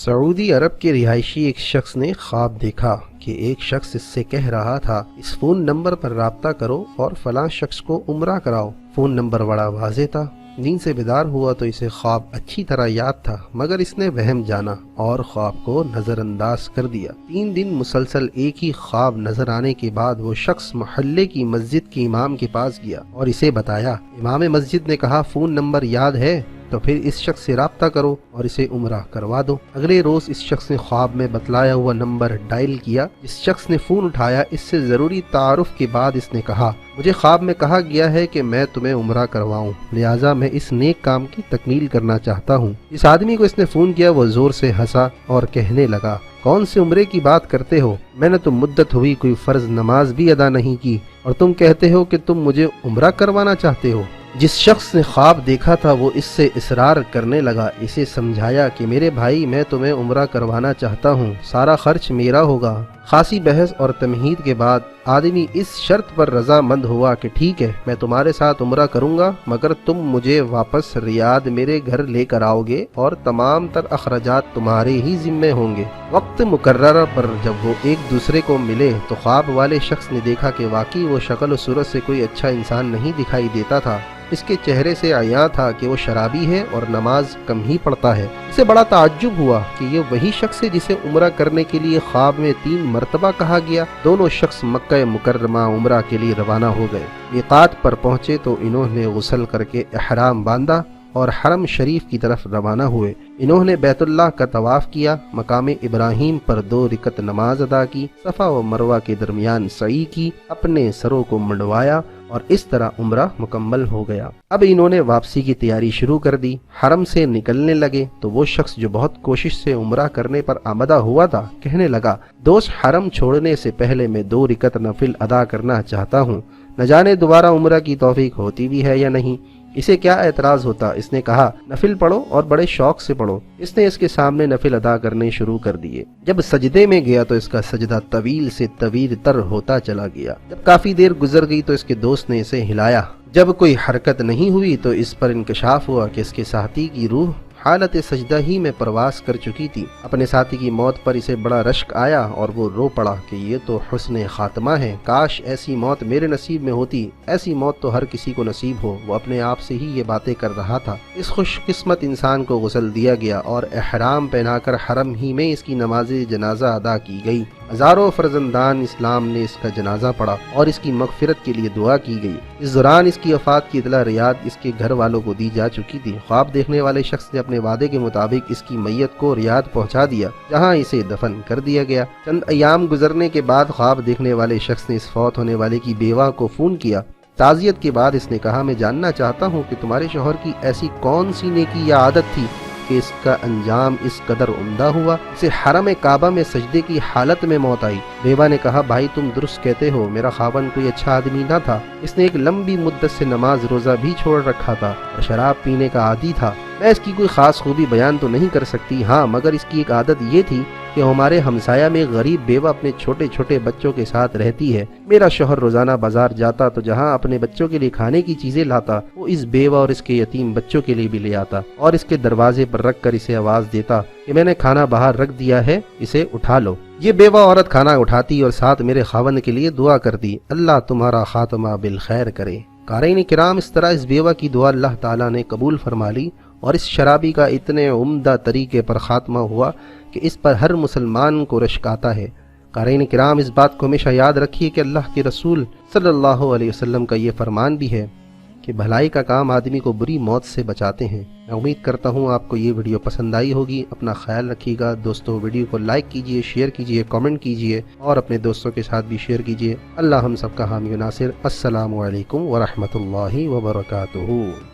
سعودی عرب کے رہائشی ایک شخص نے خواب دیکھا کہ ایک شخص اس سے کہہ رہا تھا اس فون نمبر پر رابطہ کرو اور فلاں شخص کو عمرہ کراؤ۔ فون نمبر بڑا واضح تھا۔ نیند سے بیدار ہوا تو اسے خواب اچھی طرح یاد تھا، مگر اس نے وہم جانا اور خواب کو نظر انداز کر دیا۔ 3 دن مسلسل ایک ہی خواب نظر آنے کے بعد وہ شخص محلے کی مسجد کے امام کے پاس گیا اور اسے بتایا۔ امام مسجد نے کہا فون نمبر یاد ہے تو پھر اس شخص سے رابطہ کرو اور اسے عمرہ کروا دو۔ اگلے روز اس شخص نے خواب میں بتلایا ہوا نمبر ڈائل کیا۔ اس شخص نے فون اٹھایا۔ اس سے ضروری تعارف کے بعد اس نے کہا مجھے خواب میں کہا گیا ہے کہ میں تمہیں عمرہ کرواؤں، لہٰذا میں اس نیک کام کی تکمیل کرنا چاہتا ہوں۔ اس آدمی کو اس نے فون کیا، وہ زور سے ہنسا اور کہنے لگا کون سے عمرے کی بات کرتے ہو؟ میں نے تو مدت ہوئی کوئی فرض نماز بھی ادا نہیں کی اور تم کہتے ہو کہ تم مجھے عمرہ کروانا چاہتے ہو۔ جس شخص نے خواب دیکھا تھا وہ اس سے اصرار کرنے لگا۔ اسے سمجھایا کہ میرے بھائی میں تمہیں عمرہ کروانا چاہتا ہوں، سارا خرچ میرا ہوگا۔ خاصی بحث اور تمہید کے بعد آدمی اس شرط پر رضامند ہوا کہ ٹھیک ہے میں تمہارے ساتھ عمرہ کروں گا، مگر تم مجھے واپس ریاض میرے گھر لے کر آؤ گے اور تمام تر اخراجات تمہارے ہی ذمے ہوں گے۔ وقت مقررہ پر جب وہ ایک دوسرے کو ملے تو خواب والے شخص نے دیکھا کہ واقعی وہ شکل و صورت سے کوئی اچھا انسان نہیں دکھائی دیتا تھا۔ اس کے چہرے سے عیاں تھا کہ وہ شرابی ہے اور نماز کم ہی پڑھتا ہے۔ اسے بڑا تعجب ہوا کہ یہ وہی شخص ہے جسے عمرہ کرنے کے لیے خواب میں 3 مرتبہ کہا گیا۔ دونوں شخص مکہ مکرمہ عمرہ کے لیے روانہ ہو گئے۔ میقات پر پہنچے تو انہوں نے غسل کر کے احرام باندھا اور حرم شریف کی طرف روانہ ہوئے۔ انہوں نے بیت اللہ کا طواف کیا، مقام ابراہیم پر 2 رکعت نماز ادا کی، صفا و مروہ کے درمیان سعی کی، اپنے سروں کو منڈوایا اور اس طرح عمرہ مکمل ہو گیا۔ اب انہوں نے واپسی کی تیاری شروع کر دی۔ حرم سے نکلنے لگے تو وہ شخص جو بہت کوشش سے عمرہ کرنے پر آمدہ ہوا تھا کہنے لگا دوست حرم چھوڑنے سے پہلے میں 2 رکعت نفل ادا کرنا چاہتا ہوں، نہ جانے دوبارہ عمرہ کی توفیق ہوتی بھی ہے یا نہیں۔ اسے کیا اعتراض ہوتا؟ اس نے کہا نفل پڑھو اور بڑے شوق سے پڑھو۔ اس نے اس کے سامنے نفل ادا کرنے شروع کر دیے۔ جب سجدے میں گیا تو اس کا سجدہ طویل سے طویل تر ہوتا چلا گیا۔ جب کافی دیر گزر گئی تو اس کے دوست نے اسے ہلایا۔ جب کوئی حرکت نہیں ہوئی تو اس پر انکشاف ہوا کہ اس کے ساتھی کی روح حالت سجدہ ہی میں پرواز کر چکی تھی۔ اپنے ساتھی کی موت پر اسے بڑا رشک آیا اور وہ رو پڑا کہ یہ تو حسن خاتمہ ہے، کاش ایسی موت میرے نصیب میں ہوتی، ایسی موت تو ہر کسی کو نصیب ہو۔ وہ اپنے آپ سے ہی یہ باتیں کر رہا تھا۔ اس خوش قسمت انسان کو غسل دیا گیا اور احرام پہنا کر حرم ہی میں اس کی نماز جنازہ ادا کی گئی۔ ہزاروں فرزندان اسلام نے اس کا جنازہ پڑھا اور اس کی مغفرت کے لیے دعا کی گئی۔ اس دوران اس کی وفات کی اطلاع ریاض اس کے گھر والوں کو دی جا چکی تھی۔ خواب دیکھنے والے شخص نے اپنے وعدے کے مطابق اس کی میت کو ریاض پہنچا دیا، جہاں اسے دفن کر دیا گیا۔ چند ایام گزرنے کے بعد خواب دیکھنے والے شخص نے اس فوت ہونے والے کی بیوہ کو فون کیا۔ تعزیت کے بعد اس نے کہا میں جاننا چاہتا ہوں کہ تمہارے شوہر کی ایسی کون سی نیکی یا عادت تھی کہ اس کا انجام اس قدر عمدہ ہوا، اسے حرم کعبہ میں سجدے کی حالت میں موت آئی۔ بیوہ نے کہا بھائی تم درست کہتے ہو، میرا خاوند کوئی اچھا آدمی نہ تھا، اس نے ایک لمبی مدت سے نماز روزہ بھی چھوڑ رکھا تھا اور شراب پینے کا عادی تھا۔ میں اس کی کوئی خاص خوبی بیان تو نہیں کر سکتی، ہاں مگر اس کی ایک عادت یہ تھی کہ ہمارے ہمسایہ میں غریب بیوہ اپنے چھوٹے چھوٹے بچوں کے ساتھ رہتی ہے۔ میرا شوہر روزانہ بازار جاتا تو جہاں اپنے بچوں کے لیے کھانے کی چیزیں لاتا وہ اس بیوہ اور اس کے یتیم بچوں کے لیے بھی لے آتا اور اس کے دروازے پر رکھ کر اسے آواز دیتا کہ میں نے کھانا باہر رکھ دیا ہے، اسے اٹھا لو۔ یہ بیوہ عورت کھانا اٹھاتی اور ساتھ میرے خاوند کے لیے دعا کرتی، اللہ تمہارا خاتمہ بالخیر کرے۔ قارئین کرام، اس طرح اس بیوہ کی دعا اللہ تعالیٰ نے قبول فرما لی اور اس شرابی کا اتنے عمدہ طریقے پر خاتمہ ہوا کہ اس پر ہر مسلمان کو رشک آتا ہے۔ قارئین کرام، اس بات کو ہمیشہ یاد رکھیے کہ اللہ کے رسول صلی اللہ علیہ وسلم کا یہ فرمان بھی ہے کہ بھلائی کا کام آدمی کو بری موت سے بچاتے ہیں۔ میں امید کرتا ہوں آپ کو یہ ویڈیو پسند آئی ہوگی۔ اپنا خیال رکھیے گا دوستو، ویڈیو کو لائک کیجئے، شیئر کیجئے، کامنٹ کیجئے اور اپنے دوستوں کے ساتھ بھی شیئر کیجئے۔ اللہ ہم سب کا حامی و ناصر۔ السلام علیکم ورحمۃ اللہ وبرکاتہ۔